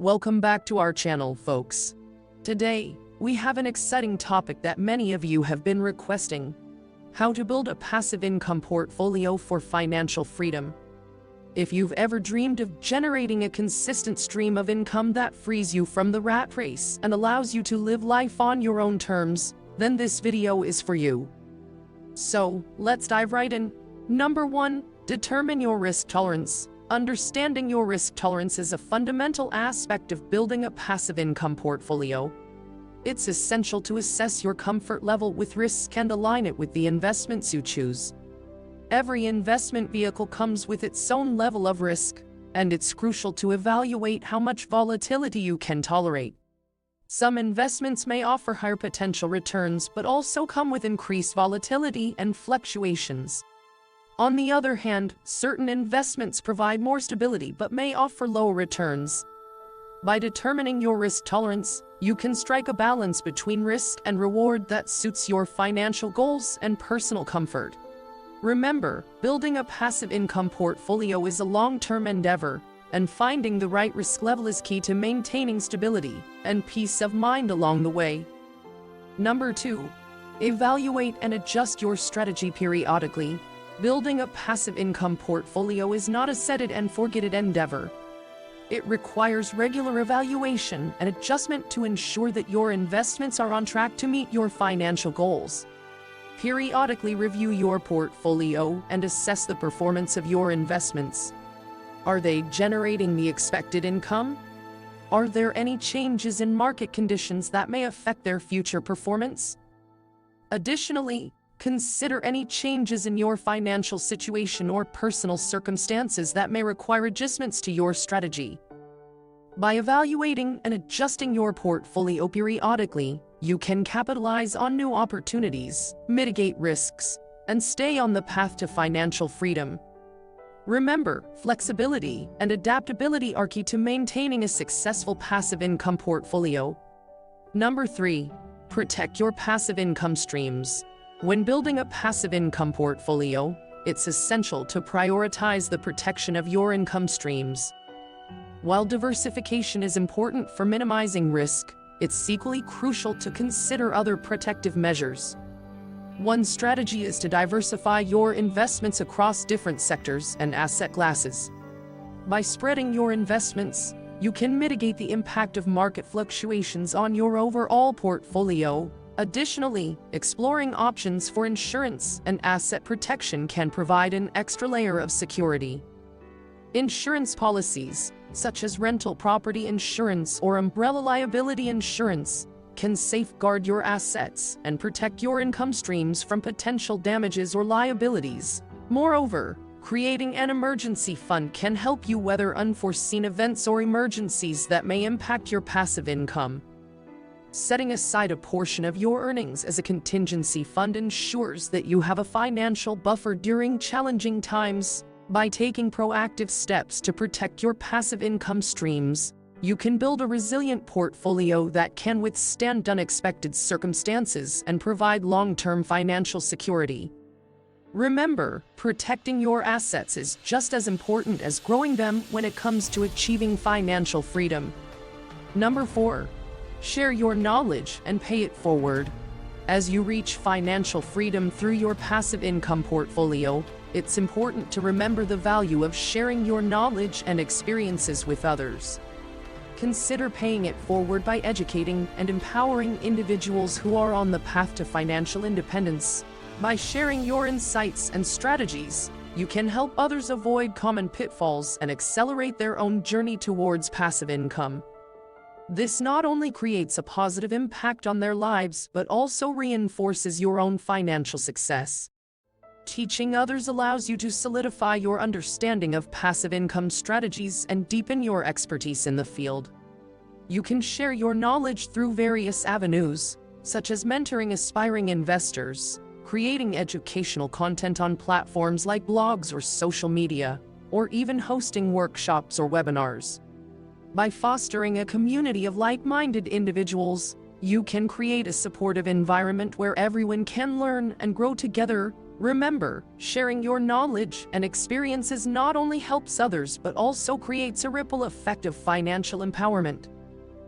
Welcome back to our channel, folks. Today, we have an exciting topic that many of you have been requesting: how to build a passive income portfolio for financial freedom. If you've ever dreamed of generating a consistent stream of income that frees you from the rat race and allows you to live life on your own terms, then this video is for you. So, let's dive right in. Number 1. Determine your risk tolerance. Understanding your risk tolerance is a fundamental aspect of building a passive income portfolio. It's essential to assess your comfort level with risk and align it with the investments you choose. Every investment vehicle comes with its own level of risk, and it's crucial to evaluate how much volatility you can tolerate. Some investments may offer higher potential returns but also come with increased volatility and fluctuations. On the other hand, certain investments provide more stability but may offer low returns. By determining your risk tolerance, you can strike a balance between risk and reward that suits your financial goals and personal comfort. Remember, building a passive income portfolio is a long-term endeavor, and finding the right risk level is key to maintaining stability and peace of mind along the way. Number 2. Evaluate and adjust your strategy periodically. Building a passive income portfolio is not a set-it-and-forget-it endeavor. It requires regular evaluation and adjustment to ensure that your investments are on track to meet your financial goals. Periodically review your portfolio and assess the performance of your investments. Are they generating the expected income? Are there any changes in market conditions that may affect their future performance? Additionally, consider any changes in your financial situation or personal circumstances that may require adjustments to your strategy. By evaluating and adjusting your portfolio periodically, you can capitalize on new opportunities, mitigate risks, and stay on the path to financial freedom. Remember, flexibility and adaptability are key to maintaining a successful passive income portfolio. Number 3. Protect your passive income streams. When building a passive income portfolio, it's essential to prioritize the protection of your income streams. While diversification is important for minimizing risk, it's equally crucial to consider other protective measures. One strategy is to diversify your investments across different sectors and asset classes. By spreading your investments, you can mitigate the impact of market fluctuations on your overall portfolio. Additionally, exploring options for insurance and asset protection can provide an extra layer of security. Insurance policies, such as rental property insurance or umbrella liability insurance, can safeguard your assets and protect your income streams from potential damages or liabilities. Moreover, creating an emergency fund can help you weather unforeseen events or emergencies that may impact your passive income. Setting aside a portion of your earnings as a contingency fund ensures that you have a financial buffer during challenging times. By taking proactive steps to protect your passive income streams, you can build a resilient portfolio that can withstand unexpected circumstances and provide long-term financial security. Remember, protecting your assets is just as important as growing them when it comes to achieving financial freedom. Number 4. Share your knowledge and pay it forward. As you reach financial freedom through your passive income portfolio, it's important to remember the value of sharing your knowledge and experiences with others. Consider paying it forward by educating and empowering individuals who are on the path to financial independence. By sharing your insights and strategies, you can help others avoid common pitfalls and accelerate their own journey towards passive income. This not only creates a positive impact on their lives but also reinforces your own financial success. Teaching others allows you to solidify your understanding of passive income strategies and deepen your expertise in the field. You can share your knowledge through various avenues, such as mentoring aspiring investors, creating educational content on platforms like blogs or social media, or even hosting workshops or webinars. By fostering a community of like-minded individuals, you can create a supportive environment where everyone can learn and grow together. Remember, sharing your knowledge and experiences not only helps others but also creates a ripple effect of financial empowerment.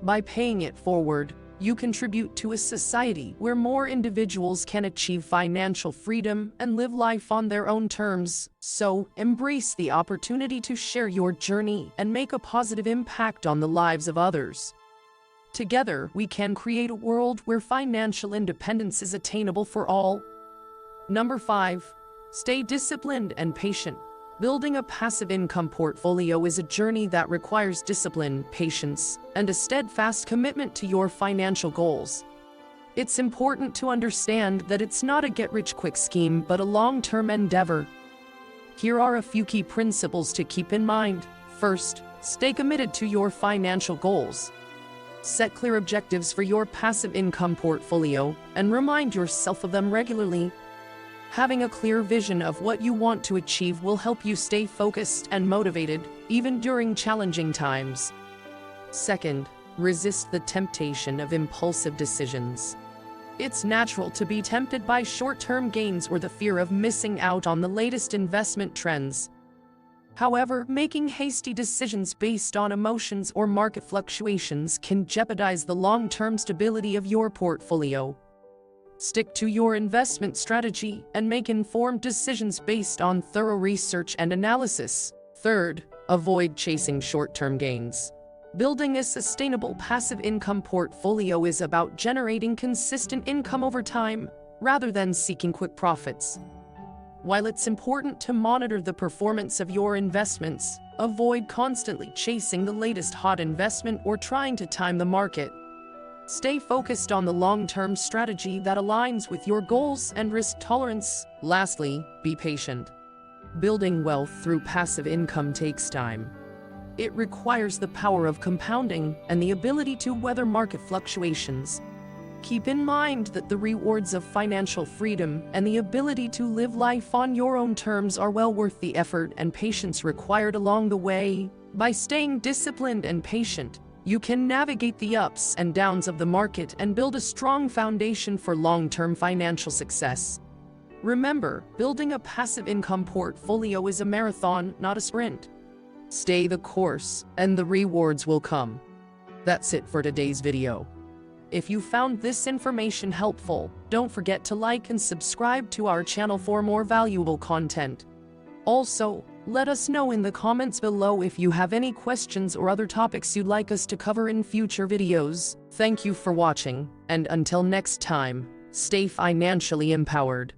By paying it forward, you contribute to a society where more individuals can achieve financial freedom and live life on their own terms. So, embrace the opportunity to share your journey and make a positive impact on the lives of others. Together, we can create a world where financial independence is attainable for all. Number 5. Stay disciplined and patient. Building a passive income portfolio is a journey that requires discipline, patience, and a steadfast commitment to your financial goals. It's important to understand that it's not a get-rich-quick scheme but a long-term endeavor. Here are a few key principles to keep in mind. First, stay committed to your financial goals. Set clear objectives for your passive income portfolio and remind yourself of them regularly. Having a clear vision of what you want to achieve will help you stay focused and motivated, even during challenging times. Second, resist the temptation of impulsive decisions. It's natural to be tempted by short-term gains or the fear of missing out on the latest investment trends. However, making hasty decisions based on emotions or market fluctuations can jeopardize the long-term stability of your portfolio. Stick to your investment strategy and make informed decisions based on thorough research and analysis. Third, avoid chasing short-term gains. Building a sustainable passive income portfolio is about generating consistent income over time, rather than seeking quick profits. While it's important to monitor the performance of your investments, avoid constantly chasing the latest hot investment or trying to time the market. Stay focused on the long-term strategy that aligns with your goals and risk tolerance. Lastly, be patient. Building wealth through passive income takes time. It requires the power of compounding and the ability to weather market fluctuations. Keep in mind that the rewards of financial freedom and the ability to live life on your own terms are well worth the effort and patience required along the way. By staying disciplined and patient, you can navigate the ups and downs of the market and build a strong foundation for long-term financial success. Remember, building a passive income portfolio is a marathon, not a sprint. Stay the course, and the rewards will come. That's it for today's video. If you found this information helpful, don't forget to like and subscribe to our channel for more valuable content. Also, let us know in the comments below if you have any questions or other topics you'd like us to cover in future videos. Thank you for watching, and until next time, stay financially empowered.